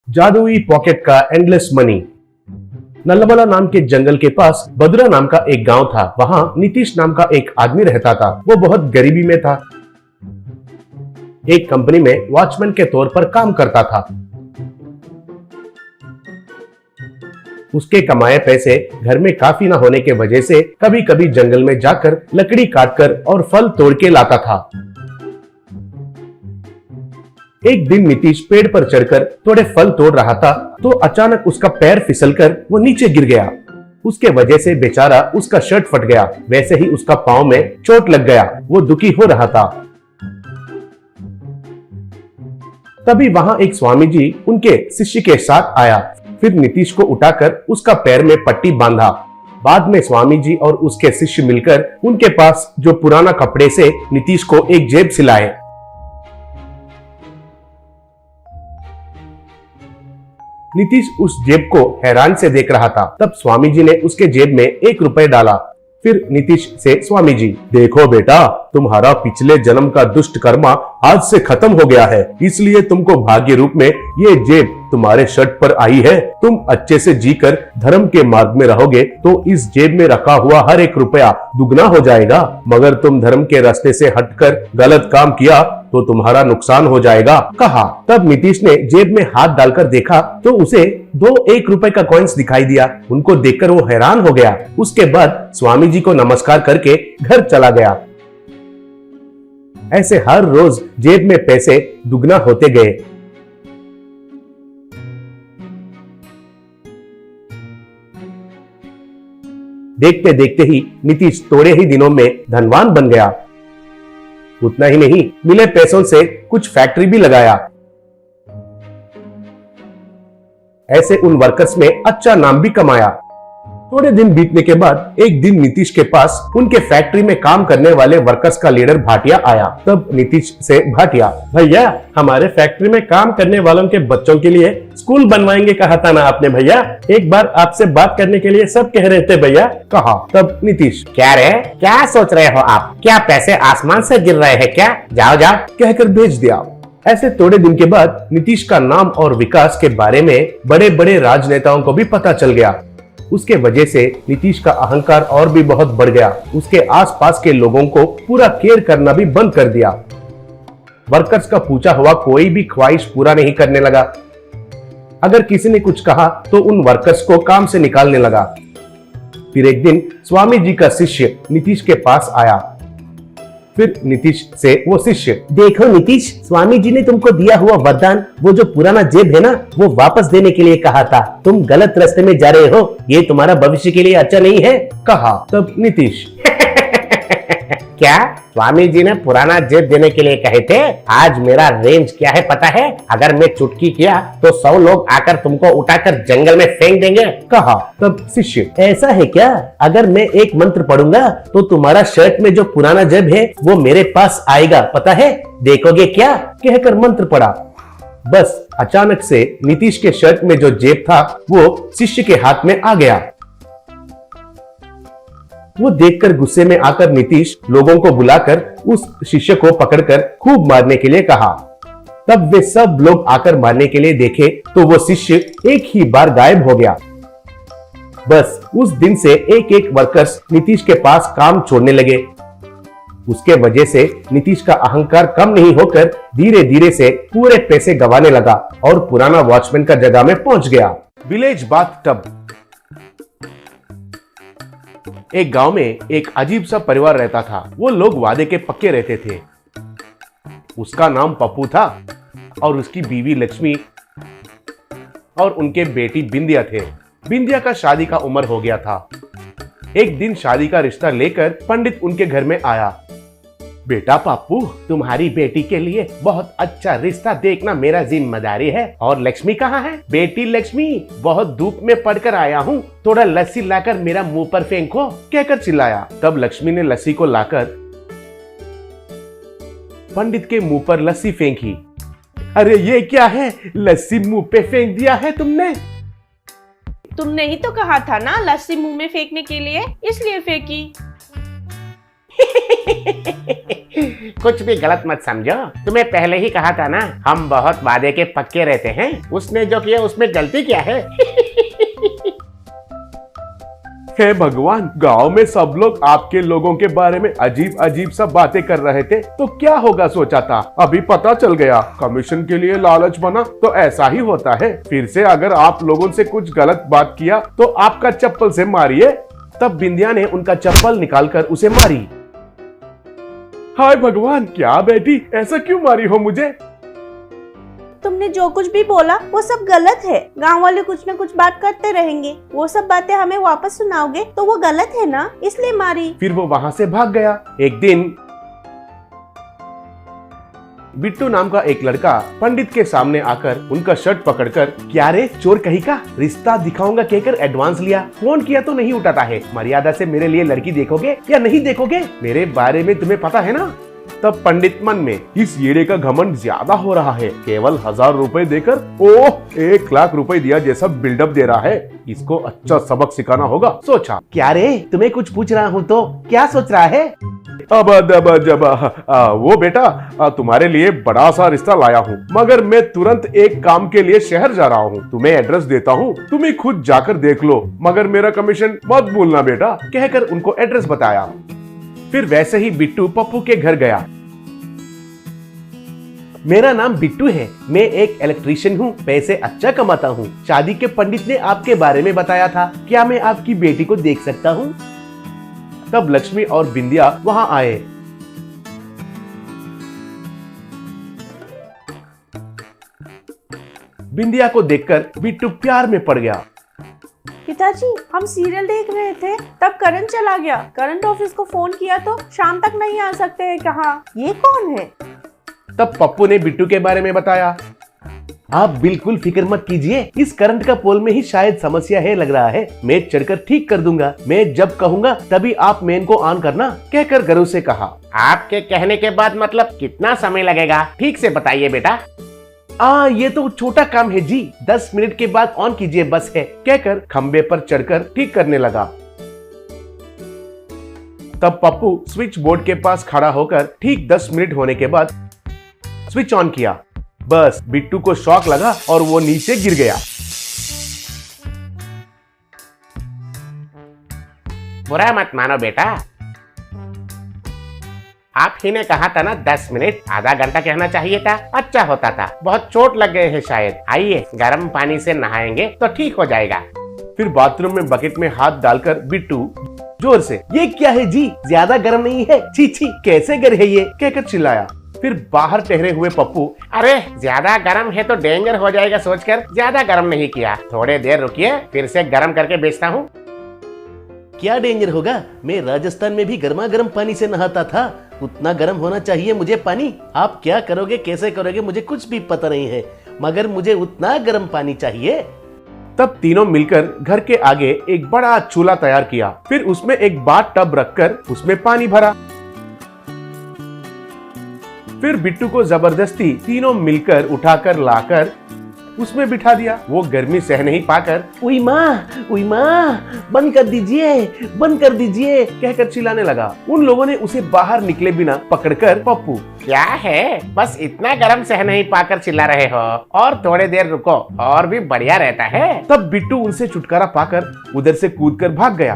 जादुई पॉकेट का endless money. नल्लमला नाम के जंगल के पास बदुरा नाम का एक गांव था। वहां नीतीश नाम का एक आदमी रहता था। वो बहुत गरीबी में था। एक कंपनी में वॉचमैन के तौर पर काम करता था। उसके कमाए पैसे घर में काफी न होने के वजह से कभी कभी जंगल में जाकर लकड़ी काटकर और फल तोड़ के लाता था। एक दिन नीतीश पेड़ पर चढ़कर थोड़े फल तोड़ रहा था तो अचानक उसका पैर फिसलकर वो नीचे गिर गया। उसके वजह से बेचारा उसका शर्ट फट गया। वैसे ही उसका पांव में चोट लग गया। वो दुखी हो रहा था। तभी वहां एक स्वामी जी उनके शिष्य के साथ आया। फिर नीतीश को उठाकर उसका पैर में पट्टी बांधा। बाद में स्वामी जी और उसके शिष्य मिलकर उनके पास जो पुराना कपड़े से नीतीश को एक जेब सिलाए। नीतीश उस जेब को हैरान से देख रहा था। तब स्वामी जी ने उसके जेब में 1 रुपए डाला। फिर नीतीश से स्वामी जी, देखो बेटा, तुम्हारा पिछले जन्म का दुष्ट कर्मा आज से खत्म हो गया है, इसलिए तुमको भाग्य रूप में ये जेब तुम्हारे शर्ट पर आई है। तुम अच्छे से जीकर धर्म के मार्ग में रहोगे तो इस जेब में रखा हुआ हर 1 रुपया दुगना हो जाएगा। मगर तुम धर्म के रास्ते से हटकर गलत काम किया तो तुम्हारा नुकसान हो जाएगा, कहा। तब नीतीश ने जेब में हाथ डालकर देखा तो उसे 2 1 रुपए का कॉइन्स दिखाई दिया। उनको देखकर वो हैरान हो गया। उसके बाद स्वामी जी को नमस्कार करके घर चला गया। ऐसे हर रोज जेब में पैसे दुगना होते गए। देखते देखते ही नीतीश थोड़े ही दिनों में धनवान बन गया। उतना ही नहीं, मिले पैसों से कुछ फैक्ट्री भी लगाया। ऐसे उन वर्कर्स में अच्छा नाम भी कमाया। थोड़े दिन बीतने के बाद एक दिन नीतीश के पास उनके फैक्ट्री में काम करने वाले वर्कर्स का लीडर भाटिया आया। तब नीतीश से भाटिया, भैया, हमारे फैक्ट्री में काम करने वालों के बच्चों के लिए स्कूल बनवाएंगे कहा था ना आपने भैया। एक बार आपसे बात करने के लिए सब कह रहे थे भैया, कहा। तब नीतीश, क्या रे, क्या सोच रहे हो आप? क्या पैसे आसमान से गिर रहे हैं क्या? जाओ जाओ, कहकर भेज दिया। ऐसे थोड़े दिन के बाद नीतीश का नाम और विकास के बारे में बड़े बड़े राजनेताओं को भी पता चल गया। उसके वजह से नीतीश का अहंकार और भी बहुत बढ़ गया। उसके आसपास के लोगों को पूरा केयर करना भी बंद कर दिया। वर्कर्स का पूछा हुआ कोई भी ख्वाहिश पूरा नहीं करने लगा। अगर किसी ने कुछ कहा तो उन वर्कर्स को काम से निकालने लगा। फिर एक दिन स्वामी जी का शिष्य नीतीश के पास आया। फिर नीतीश से वो शिष्य, देखो नीतीश, स्वामी जी ने तुमको दिया हुआ वरदान, वो जो पुराना जेब है ना, वो वापस देने के लिए कहा था। तुम गलत रास्ते में जा रहे हो, ये तुम्हारा भविष्य के लिए अच्छा नहीं है, कहा। तब नीतीश, क्या स्वामी जी ने पुराना जेब देने के लिए कहे थे? आज मेरा रेंज क्या है पता है? अगर मैं चुटकी किया तो 100 लोग आकर तुमको उठाकर जंगल में फेंक देंगे, कहा। तब शिष्य, ऐसा है क्या? अगर मैं एक मंत्र पढ़ूंगा तो तुम्हारा शर्ट में जो पुराना जेब है वो मेरे पास आएगा, पता है? देखोगे क्या? कहकर मंत्र पढ़ा। बस अचानक से नीतीश के शर्ट में जो जेब था वो शिष्य के हाथ में आ गया। वो देखकर गुस्से में आकर नीतीश लोगों को बुलाकर उस शिष्य को पकड़कर खूब मारने के लिए कहा। तब वे सब लोग आकर मारने के लिए देखे तो वो शिष्य एक ही बार गायब हो गया। बस उस दिन से एक एक वर्कर्स नीतीश के पास काम छोड़ने लगे। उसके वजह से नीतीश का अहंकार कम नहीं होकर धीरे धीरे से पूरे पैसे गंवाने लगा और पुराना वॉचमैन का जगह में पहुंच गया। Village bathtub. एक गांव में एक अजीब सा परिवार रहता था। वो लोग वादे के पक्के रहते थे। उसका नाम पप्पू था और उसकी बीवी लक्ष्मी और उनके बेटी बिंदिया थे। बिंदिया का शादी का उम्र हो गया था। एक दिन शादी का रिश्ता लेकर पंडित उनके घर में आया। बेटा पप्पू, तुम्हारी बेटी के लिए बहुत अच्छा रिश्ता देखना मेरा जिम्मेदारी है। और लक्ष्मी कहाँ है? बेटी लक्ष्मी, बहुत धूप में पड़कर आया हूँ, थोड़ा लस्सी लाकर मेरा मुंह पर फेंको, कहकर चिल्लाया। तब लक्ष्मी ने लस्सी को लाकर पंडित के मुंह पर लस्सी फेंकी। अरे ये क्या है? लस्सी मुंह पे फेंक दिया है तुमने? तुमने ही तो कहा था ना लस्सी मुंह में फेंकने के लिए, इसलिए फेंकी। कुछ भी गलत मत समझो, तुम्हें पहले ही कहा था ना, हम बहुत वादे के पक्के रहते हैं। उसने जो किया उसमें गलती क्या है? हे भगवान, गांव में सब लोग आपके लोगों के बारे में अजीब अजीब सब बातें कर रहे थे, तो क्या होगा सोचा था, अभी पता चल गया। कमीशन के लिए लालच बना तो ऐसा ही होता है। फिर से अगर आप लोगों से कुछ गलत बात किया तो आपका चप्पल से मारिए। तब बिंदिया ने उनका चप्पल निकालकर उसे मारी। हाय भगवान, क्या बेटी, ऐसा क्यों मारी हो मुझे? तुमने जो कुछ भी बोला वो सब गलत है। गांव वाले कुछ न कुछ बात करते रहेंगे, वो सब बातें हमें वापस सुनाओगे तो वो गलत है ना, इसलिए मारी। फिर वो वहाँ से भाग गया। एक दिन बिट्टू नाम का एक लड़का पंडित के सामने आकर उनका शर्ट पकड़कर, क्या रे चोर कहीं का, रिश्ता दिखाऊंगा कहकर एडवांस लिया। फोन किया तो नहीं उठाता है। मर्यादा से मेरे लिए लड़की देखोगे या नहीं देखोगे, मेरे बारे में तुम्हें पता है ना। तब पंडित मन में, इस येड़े का घमंड ज्यादा हो रहा है, केवल 1000 रुपए देकर 1 लाख रुपए दिया जैसा बिल्डअप दे रहा है, इसको अच्छा सबक सिखाना होगा। सोचा, क्या रे तुम्हें कुछ पूछ रहा हूँ तो क्या सोच रहा है? वो बेटा, तुम्हारे लिए बड़ा सा रिश्ता लाया हूँ, मगर मैं तुरंत एक काम के लिए शहर जा रहा हूँ। तुम्हें एड्रेस देता हूँ, तुम्हें खुद जाकर देख लो, मगर मेरा कमीशन मत भूलना बेटा, कहकर उनको एड्रेस बताया। फिर वैसे ही बिट्टू पप्पू के घर गया। मेरा नाम बिट्टू है, मैं एक इलेक्ट्रीशियन हूँ, पैसे अच्छा कमाता हूँ। शादी के पंडित ने आपके बारे में बताया था, क्या मैं आपकी बेटी को देख सकता हूँ? तब लक्ष्मी और बिंदिया वहाँ आए। बिंदिया को देखकर बिट्टू प्यार में पड़ गया। पिताजी, हम सीरियल देख रहे थे, तब करंट चला गया। करंट ऑफिस को फोन किया तो शाम तक नहीं आ सकते हैं, कहा ये कौन है? तब पप्पू ने बिट्टू के बारे में बताया। आप बिल्कुल फिक्र मत कीजिए, इस करंट का पोल में ही शायद समस्या है लग रहा है, मैं चढ़कर ठीक कर दूंगा। मैं जब कहूंगा तभी आप मेन को ऑन करना, कहकर गर्व से कहा। आपके कहने के बाद मतलब कितना समय लगेगा, ठीक से बताइए बेटा। ये तो छोटा काम है जी, 10 मिनट के बाद ऑन कीजिए बस है, कहकर खंबे पर चढ़कर ठीक करने लगा। तब पप्पू स्विच बोर्ड के पास खड़ा होकर ठीक 10 मिनट होने के बाद स्विच ऑन किया। बस बिट्टू को शॉक लगा और वो नीचे गिर गया। बुरा मत मानो बेटा, आप ही ने कहा था ना 10 मिनट, आधा घंटा कहना चाहिए था, अच्छा होता था। बहुत चोट लग गए हैं शायद, आइए गर्म पानी से नहाएंगे तो ठीक हो जाएगा। फिर बाथरूम में बकेट में हाथ डालकर बिट्टू जोर से, ये क्या है जी, ज्यादा गर्म नहीं है, छी छी कैसे गर है ये, कहकर चिल्लाया। फिर बाहर ठहरे हुए पप्पू, अरे ज्यादा गर्म है तो डेंजर हो जाएगा सोचकर ज्यादा गर्म नहीं किया, थोड़े देर रुकिए फिर से गर्म करके बेचता हूँ। क्या डेंजर होगा, मैं राजस्थान में भी गर्मा गर्म पानी से नहाता था, उतना गर्म होना चाहिए मुझे पानी। आप क्या करोगे कैसे करोगे मुझे कुछ भी पता नहीं है, मगर मुझे उतना गर्म पानी चाहिए। तब तीनों मिलकर घर के आगे एक बड़ा चूल्हा तैयार किया। फिर उसमें एक बाथ टब रखकर उसमें पानी भरा। फिर बिट्टू को जबरदस्ती तीनों मिलकर उठाकर लाकर उसमें बिठा दिया। वो गर्मी सह नहीं पाकर, उई माँ बंद कर दीजिए, बंद कर दीजिए, कहकर चिल्लाने लगा। उन लोगों ने उसे बाहर निकले बिना पकड़कर, पप्पू क्या है, बस इतना गर्म सह नहीं पाकर चिल्ला रहे हो, और थोड़े देर रुको और भी बढ़िया रहता है। तब बिट्टू उनसे छुटकारा पाकर उधर से कूदकर भाग गया।